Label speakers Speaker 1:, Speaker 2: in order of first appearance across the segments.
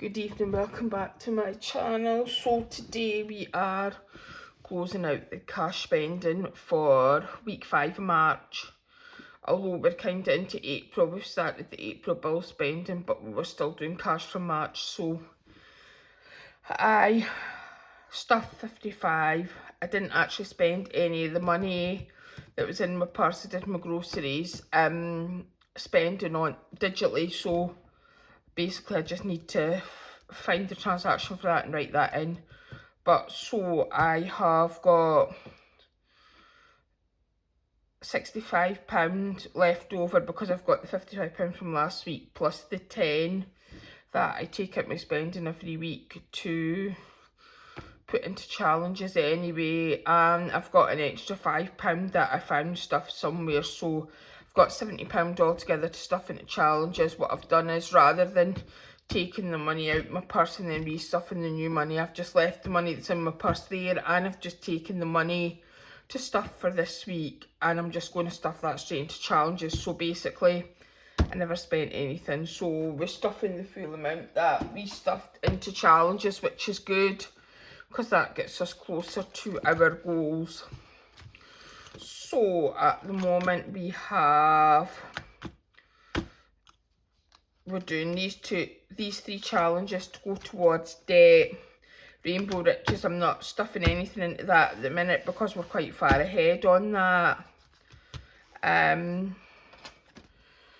Speaker 1: Good evening, welcome back to my channel. So today we are closing out the cash spending for week 5 of March. Although we're kind of into April, we've started the April bill spending, but we were still doing cash for March. So I stuffed 55. I didn't actually spend any of the money that was in my purse. I did my groceries spending on digitally, so basically I just need to find the transaction for that and write that in. But so I have got £65 left over because I've got the £55 from last week plus the 10 that I take out my spending every week to put into challenges anyway, and I've got an extra £5 that I found stuffed somewhere, so I've got £70 altogether to stuff into challenges. What I've done is, rather than taking the money out of my purse and then restuffing the new money, I've just left the money that's in my purse there, and I've just taken the money to stuff for this week, and I'm just going to stuff that straight into challenges. So basically I never spent anything, so we're stuffing the full amount that we stuffed into challenges, which is good because that gets us closer to our goals. So at the moment we're doing these three challenges to go towards debt. Rainbow Riches, I'm not stuffing anything into that at the minute because we're quite far ahead on that.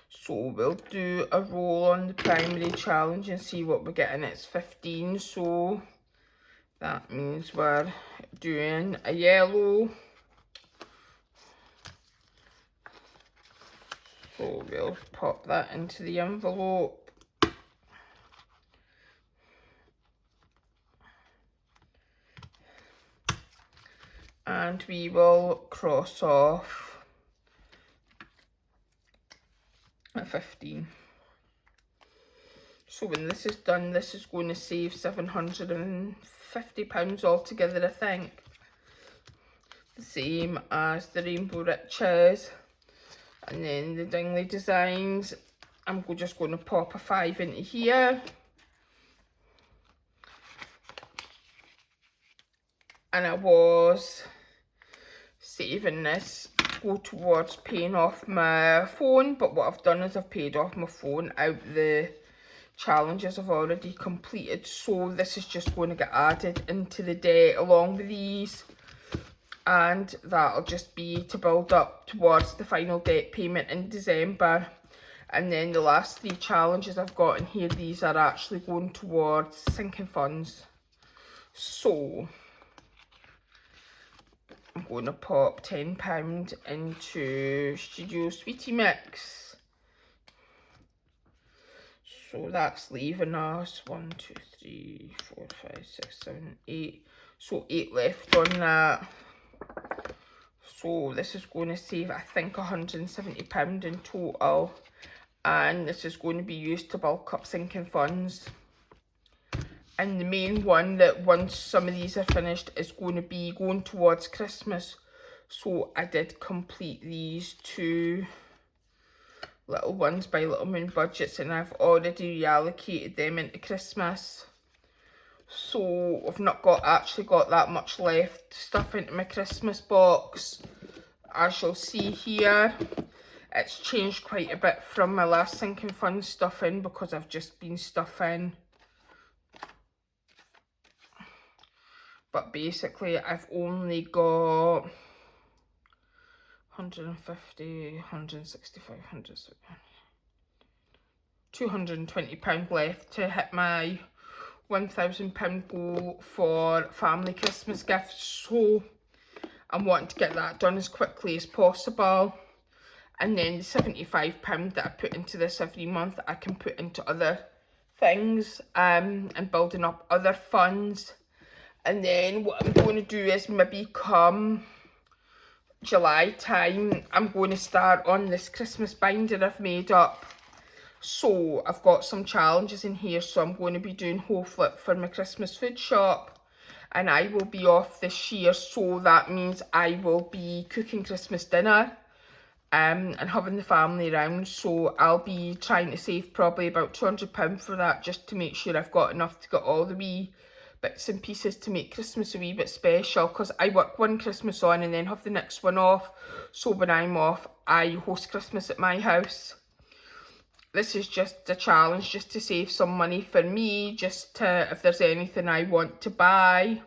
Speaker 1: So we'll do a roll on the primary challenge and see what we're getting. It's 15, so that means we're doing a yellow. So we'll pop that into the envelope. And we will cross off a 15. So when this is done, this is going to save £750 altogether, I think. The same as the Rainbow Riches. And then the Dingley Designs, I'm just going to pop a 5 into here. And I was saving this to go towards paying off my phone, but what I've done is I've paid off my phone out the challenges I've already completed, so this is just going to get added into the debt along with these, and that'll just be to build up towards the final debt payment in December. And then the last 3 challenges I've got in here, these are actually going towards sinking funds. So I'm going to pop £10 into Studio Sweetie Mix. So that's leaving us 1, 2, 3, 4, 5, 6, 7, 8. So 8 left on that. So this is going to save, I think, £170 in total. And this is going to be used to bulk up sinking funds. And the main one that once some of these are finished is going to be going towards Christmas. So I did complete these 2 little ones by Little Moon Budgets, and I've already reallocated them into Christmas. So I've not actually got that much left to stuff into my Christmas box. As you'll see here, it's changed quite a bit from my last sinking fund stuffing because I've just been stuffing. But basically I've only got 150, 165, £220 left to hit my £1,000 goal for family Christmas gifts. So I'm wanting to get that done as quickly as possible. And then the £75 that I put into this every month, I can put into other things and building up other funds. And then what I'm going to do is maybe come July time, I'm going to start on this Christmas binder I've made up. So I've got some challenges in here, so I'm going to be doing whole flip for my Christmas food shop. And I will be off this year, so that means I will be cooking Christmas dinner. and having the family around, so I'll be trying to save probably about £200 for that, just to make sure I've got enough to get all the wee bits and pieces to make Christmas a wee bit special, because I work one Christmas on and then have the next one off, so when I'm off I host Christmas at my house. This is just a challenge just to save some money for me, just to, if there's anything I want to buy.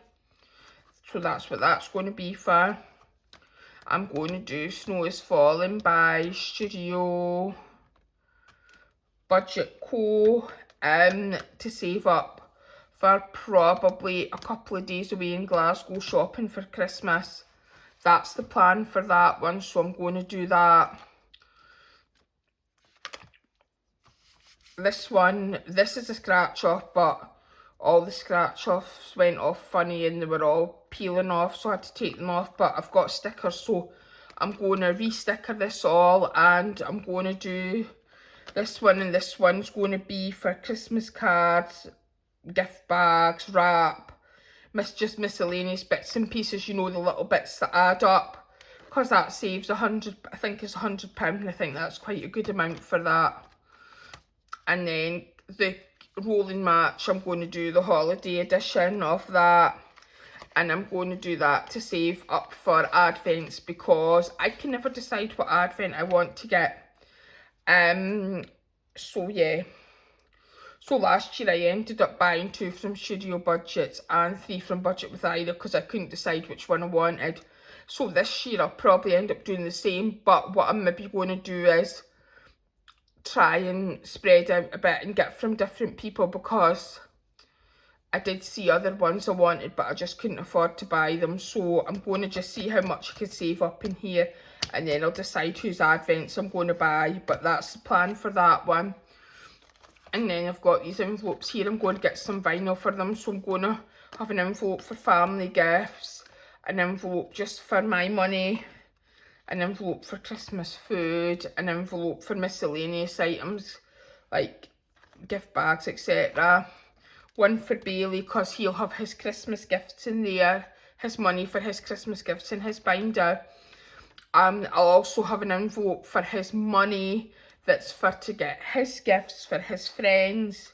Speaker 1: So that's what that's going to be for. I'm going to do Snow is Falling by Studio Budget Co. To save up for probably a couple of days away in Glasgow shopping for Christmas. That's the plan for that one, so I'm going to do that. This one, this is a scratch off, but all the scratch offs went off funny and they were all peeling off, so I had to take them off, but I've got stickers, so I'm going to re-sticker this all, and I'm going to do this one, and this one's going to be for Christmas cards, gift bags, wrap, just miscellaneous bits and pieces, you know, the little bits that add up, because that saves £100, I think it's £100, and I think that's quite a good amount for that. And then the rolling match, I'm going to do the holiday edition of that, and I'm going to do that to save up for Advents, because I can never decide what Advent I want to get. So yeah, so last year I ended up buying 2 from Studio Budgets and 3 from Budget with Ira, because I couldn't decide which one I wanted. So this year I'll probably end up doing the same, but what I'm maybe going to do is try and spread out a bit and get from different people, because I did see other ones I wanted but I just couldn't afford to buy them. So I'm going to just see how much I can save up in here, and then I'll decide whose Advents I'm going to buy, but that's the plan for that one. And then I've got these envelopes here. I'm going to get some vinyl for them, so I'm going to have an envelope for family gifts, an envelope just for my money, an envelope for Christmas food, an envelope for miscellaneous items like gift bags, etc. One for Bailey, because he'll have his Christmas gifts in there, his money for his Christmas gifts in his binder. I'll also have an envelope for his money that's for to get his gifts for his friends,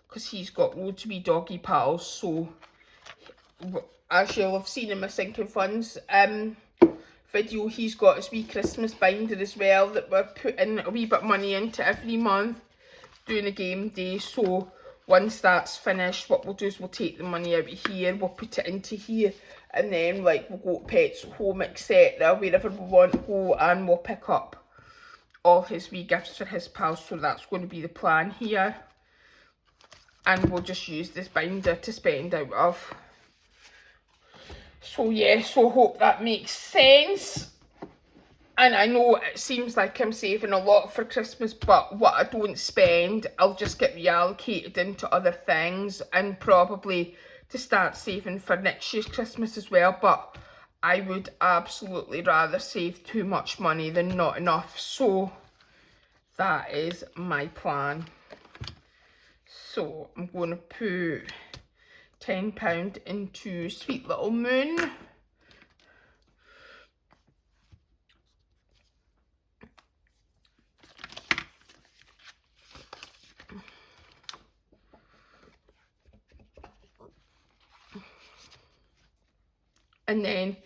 Speaker 1: because he's got loads of wee doggy pals. So as you'll have seen in my sinking funds video, he's got his wee Christmas binder as well that we're putting a wee bit of money into every month, doing a game day. So once that's finished, what we'll do is we'll take the money out of here, we'll put it into here, and then like we'll go to Pets Home, etc., wherever we want to go, and we'll pick up all his wee gifts for his pals. So that's going to be the plan here, and we'll just use this binder to spend out of. So yeah, so hope that makes sense. And I know it seems like I'm saving a lot for Christmas, but what I don't spend, I'll just get reallocated into other things, and probably to start saving for next year's Christmas as well. But I would absolutely rather save too much money than not enough. So that is my plan. So I'm going to put £10 into Sweet Little Moon. And then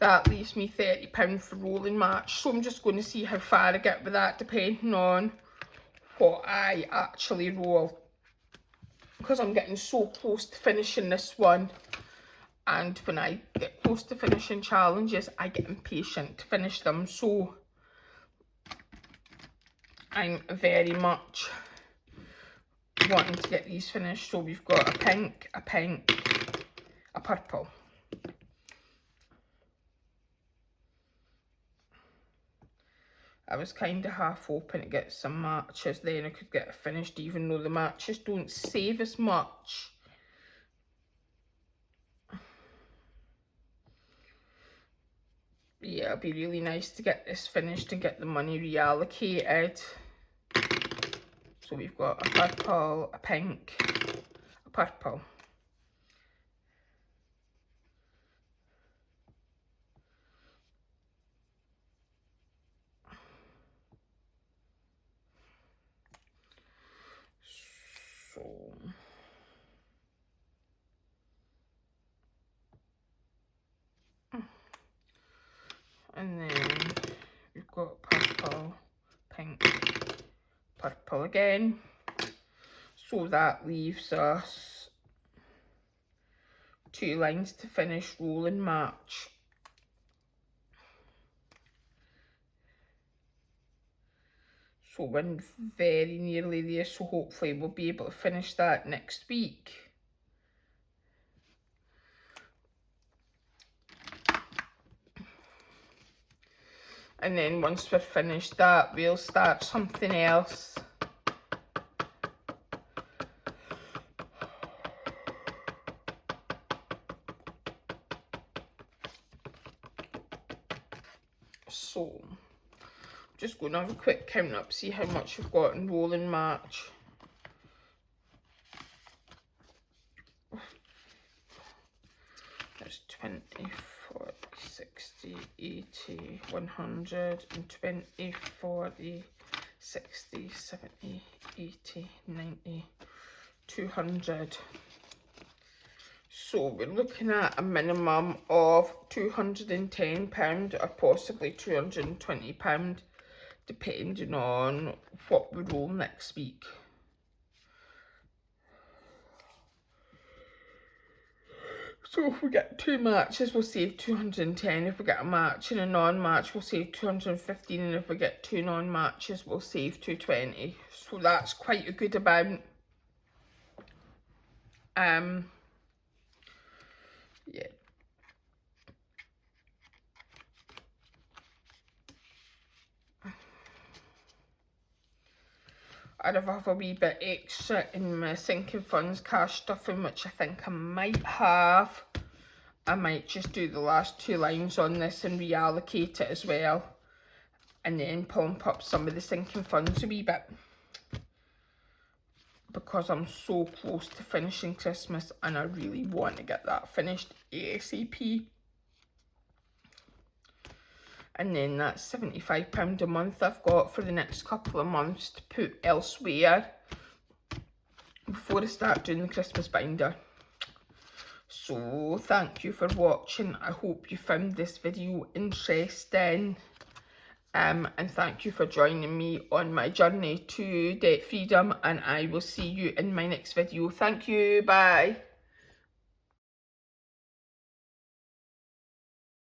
Speaker 1: that leaves me £30 for rolling match. So I'm just going to see how far I get with that, depending on what I actually roll, because I'm getting so close to finishing this one, and when I get close to finishing challenges I get impatient to finish them. So I'm very much wanting to get these finished. So we've got a pink, a purple. I was kind of half hoping to get some matches, then I could get it finished, even though the matches don't save as much. Yeah, it'd be really nice to get this finished and get the money reallocated. So we've got a purple, a pink, a purple. And then we've got purple, pink, purple again. So that leaves us 2 lines to finish roll and march. So we're very nearly there, so hopefully we'll be able to finish that next week. And then once we're finished that, we'll start something else. So, just going to have a quick count up, see how much we've got in roll and march. There's 20, 40, 60, 80, 100, and 20, 40, 60, 70, 80, 90, 200. So we're looking at a minimum of £210 or possibly £220, depending on what we roll next week. So if we get 2 matches, we'll save 210. If we get a match and a non-match, we'll save 215. And if we get 2 non-matches, we'll save 220. So that's quite a good amount. Yeah. I'd have a wee bit extra in my sinking funds cash stuffing, which I think I might have. I might just do the last 2 lines on this and reallocate it as well, and then pump up some of the sinking funds a wee bit, because I'm so close to finishing Christmas and I really want to get that finished ASAP. And then that's £75 a month I've got for the next couple of months to put elsewhere before I start doing the Christmas binder. So thank you for watching. I hope you found this video interesting. And thank you for joining me on my journey to debt freedom, and I will see you in my next video. Thank you. Bye.